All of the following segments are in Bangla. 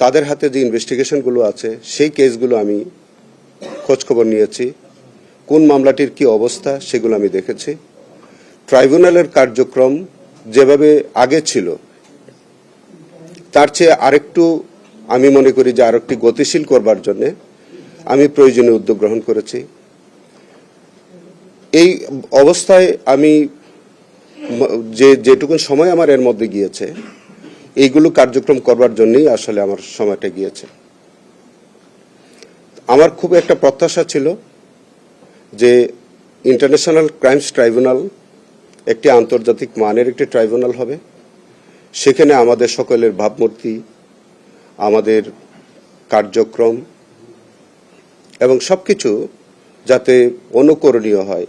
তাদের হাতে যে ইনভেস্টিগেশনগুলো আছে সেই কেসগুলো আমি খোঁজখবর নিয়েছি। কোন মামলাটির কি অবস্থা সেগুলো আমি দেখেছি। ট্রাইব্যুনালের কার্যক্রম যেভাবে আগে ছিল তার চেয়ে আরেকটু আমি মনে করি যে আরেকটি গতিশীল করবার জন্য আমি প্রয়োজনীয় উদ্যোগ গ্রহণ করেছি। এই অবস্থায় আমি যেটুকু সময় আমার এর মধ্যে গিয়েছে এইগুলো কার্যক্রম করবার জন্যই আসলে আমার সময়টা গিয়েছে। আমার খুব একটা প্রত্যাশা ছিল যে ইন্টারন্যাশনাল ক্রাইমস ট্রাইব্যুনাল একটি আন্তর্জাতিক মানের একটি ট্রাইব্যুনাল হবে। সেখানে আমাদের সকলের ভাবমূর্তি, আমাদের কার্যক্রম এবং সবকিছু যাতে অনুকরণীয় হয়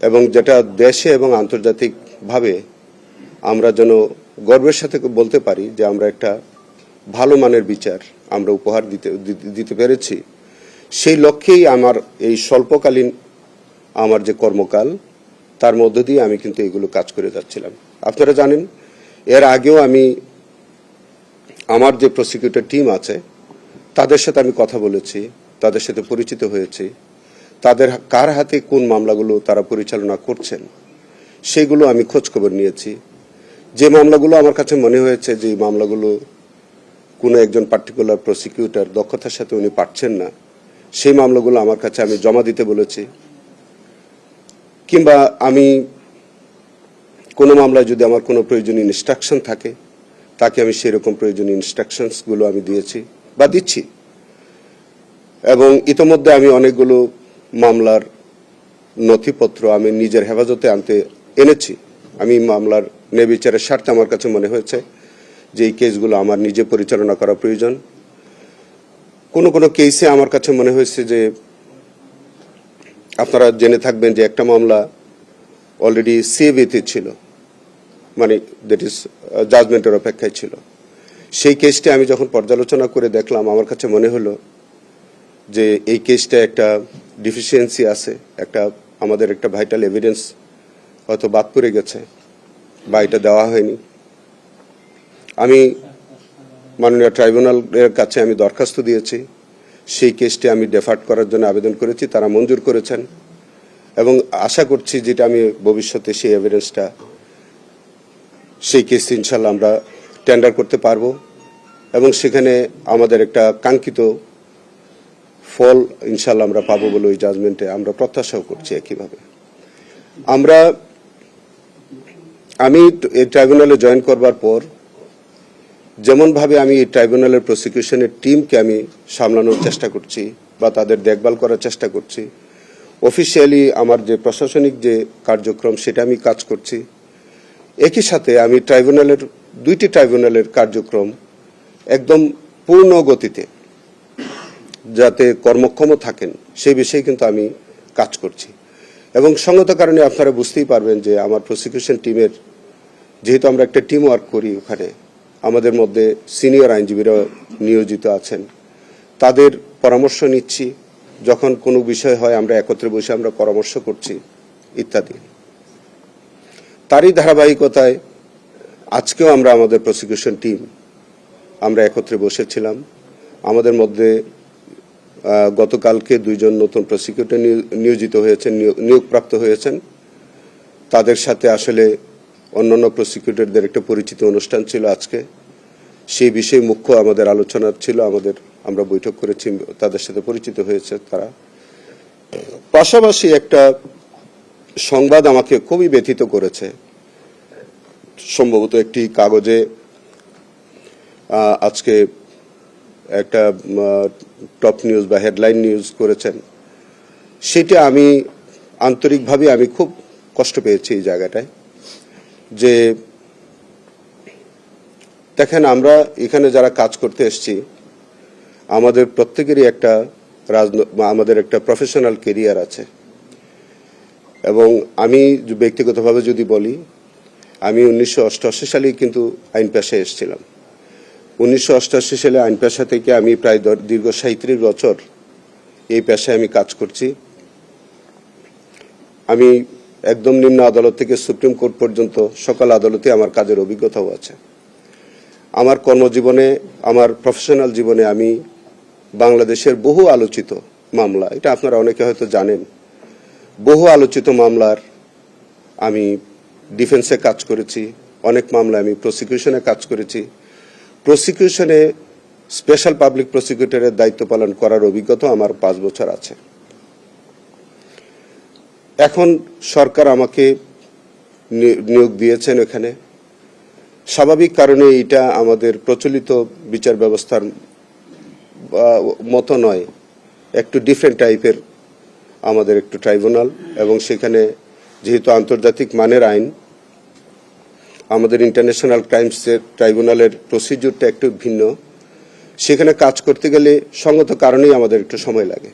এবং যেটা দেশে এবং আন্তর্জাতিকভাবে আমরা যেন গর্বের সাথে বলতে পারি যে আমরা একটা ভালো মানের বিচার আমরা উপহার দিতে পেরেছি, সেই লক্ষ্যেই আমার এই স্বল্পকালীন আমার যে কর্মকাল তার মধ্য দিয়ে আমি কিন্তু এগুলো কাজ করে যাচ্ছিলাম। আপনারা জানেন এর আগেও আমি আমার যে প্রসিকিউটর টিম আছে তাদের সাথে আমি কথা বলেছি, তাদের সাথে পরিচিত হয়েছি, তাদের কার হাতে কোন মামলাগুলো তারা পরিচালনা করছেন সেগুলো আমি খোঁজখবর নিয়েছি। যে মামলাগুলো আমার কাছে মনে হয়েছে যে মামলাগুলো কোনো একজন পার্টিকুলার প্রসিকিউটর দক্ষতার সাথে উনি পারছেন না, সেই মামলাগুলো আমার কাছে আমি জমা দিতে বলেছি। কিংবা আমি কোনো মামলায় যদি আমার কোনো প্রয়োজনীয় ইনস্ট্রাকশন থাকে তাকে আমি সেরকম প্রয়োজনীয় ইনস্ট্রাকশনসগুলো আমি দিয়েছি বা দিচ্ছি। এবং ইতোমধ্যে আমি অনেকগুলো মামলার নথিপত্র আমি নিজের হেফাজতে এনেছি। আমি মামলার ন্যায়বিচারের স্বার্থে আমার কাছে মনে হয়েছে যে এই কেসগুলো আমার নিজে পরিচালনা করা প্রয়োজন। কোনো কোনো কেসে আমার কাছে মনে হয়েছে যে আপনারা জেনে থাকবেন যে একটা মামলা অলরেডি সিএবিতে ছিল, মানে দ্যাট ইজ জাজমেন্টের অপেক্ষায় ছিল। সেই কেসটা আমি যখন পর্যালোচনা করে দেখলাম আমার কাছে মনে হলো যে এই কেসটা একটা ডিফিসিয়েন্সি আছে, আমাদের একটা ভাইটাল এভিডেন্স হয়তো বাদ পড়ে গেছে বা এটা দেওয়া হয়নি। আমি মাননীয় ট্রাইব্যুনালের কাছে আমি দরখাস্ত দিয়েছি, সেই কেসটি আমি ডেফার্ট করার জন্য আবেদন করেছি, তারা মঞ্জুর করেছেন এবং আশা করছি যেটা আমি ভবিষ্যতে সেই এভিডেন্সটা সেই কেস ইনশাল্লাহ আমরা টেন্ডার করতে পারবো এবং সেখানে আমাদের একটা কাঙ্ক্ষিত ফল ইনশাল্লাহ আমরা পাবো বলে ওই জাজমেন্টে আমরা প্রত্যাশাও করছি। একইভাবে আমি এই ট্রাইব্যুনালে জয়েন করবার পর যেমনভাবে আমি এই ট্রাইব্যুনালের প্রসিকিউশনের টিমকে আমি সামলানোর চেষ্টা করছি বা তাদের দেখভাল করার চেষ্টা করছি, অফিসিয়ালি আমার যে প্রশাসনিক যে কার্যক্রম সেটা আমি কাজ করছি। একই সাথে আমি দুইটি ট্রাইব্যুনালের কার্যক্রম একদম পূর্ণ গতিতে যাতে কর্মক্ষম থাকেন সেই বিষয়ে কিন্তু আমি কাজ করছি। এবং সঙ্গত কারণে আপনারা বুঝতেই পারবেন যে আমার প্রসিকিউশন টিমের, যেহেতু আমরা একটা টিম ওয়ার্ক করি, ওখানে আমাদের মধ্যে সিনিয়র আইনজীবীরা নিয়োজিত আছেন, তাদের পরামর্শ নিচ্ছি। যখন কোনো বিষয় হয় আমরা একত্রে বসে আমরা পরামর্শ করছি ইত্যাদি। তারই ধারাবাহিকতায় আজকেও আমরা আমাদের প্রসিকিউশন টিম আমরা একত্রে বসেছিলাম। আমাদের মধ্যে গতকালকে 2 জন নতুন প্রসিকিউটর নিয়োজিত হয়েছেন, নিয়োগপ্রাপ্ত হয়েছেন। তাদের সাথে আসলে অন্যান্য প্রসিকিউটরদের একটা পরিচিতি অনুষ্ঠান ছিল আজকে, সেই বিষয়ে মুখ্য আমাদের আলোচনা ছিল। আমরা বৈঠক করেছি, তাদের সাথে পরিচিত হয়েছে তারা। পাশাপাশি একটা সংবাদ আমাকে খুবই ব্যথিত করেছে, সম্ভবত একটি কাগজে আজকে একটা টপ নিউজ বা হেডলাইন নিউজ করেছেন, সেটা আমি আন্তরিকভাবে আমি খুব কষ্ট পেয়েছি এই জায়গাটায়। যে দেখেন, আমরা এখানে যারা কাজ করতে এসেছি আমাদের প্রত্যেকেরই আমাদের একটা প্রফেশনাল কেরিয়ার আছে। এবং আমি ব্যক্তিগতভাবে যদি বলি, আমি 1988 সালেই কিন্তু আইন পেশায় এসেছিলাম। 1988 সালে আইন পেশা থেকে আমি প্রায় দীর্ঘ 37 বছর এই পেশায় আমি কাজ করছি। আমি একদম নিম্ন আদালত থেকে সুপ্রিম কোর্ট পর্যন্ত সকল আদালতে আমার কাজের অভিজ্ঞতাও আছে। আমার কর্মজীবনে, আমার প্রফেশনাল জীবনে আমি বাংলাদেশের বহু আলোচিত মামলা, এটা আপনারা অনেকে হয়তো জানেন, বহু আলোচিত মামলার আমি ডিফেন্সে কাজ করেছি, অনেক মামলায় আমি প্রসিকিউশনে কাজ করেছি। প্রসিকিউশনে স্পেশাল পাবলিক প্রসিকিউটরের দায়িত্ব পালন করার অভিজ্ঞতা আমার 5 বছর আছে। এখন সরকার আমাকে নিয়োগ দিয়েছেন এখানে। স্বাভাবিক কারণে এটা আমাদের প্রচলিত বিচার ব্যবস্থার মতো নয়, একটু ডিফারেন্ট টাইপের আমাদের একটু ট্রাইব্যুনাল, এবং সেখানে যেহেতু আন্তর্জাতিক মানের আইন, আমাদের ইন্টারন্যাশনাল ক্রাইমস ট্রাইব্যুনালের প্রসিডিউরটা একটু ভিন্ন, সেখানে কাজ করতে গেলে সঙ্গত কারণেই আমাদের একটু সময় লাগে।